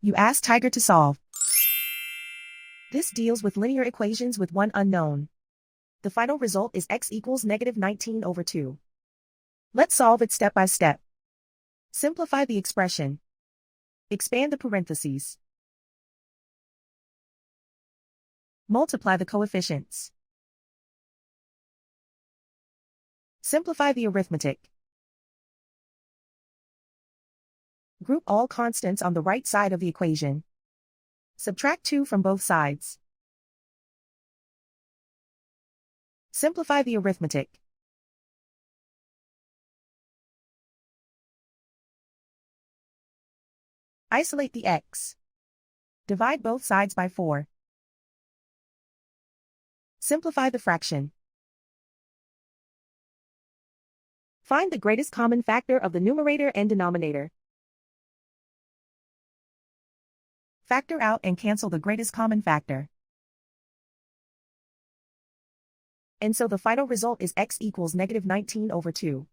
You ask Tiger to solve. This deals with linear equations with one unknown. The final result is x equals -19/2. Let's solve it step by step. Simplify the expression. Expand the parentheses. Multiply the coefficients. Simplify the arithmetic. Group all constants on the right side of the equation. Subtract 2 from both sides. Simplify the arithmetic. Isolate the x. Divide both sides by 4. Simplify the fraction. Find the greatest common factor of the numerator and denominator. Factor out and cancel the greatest common factor. And so the final result is x equals -19/2.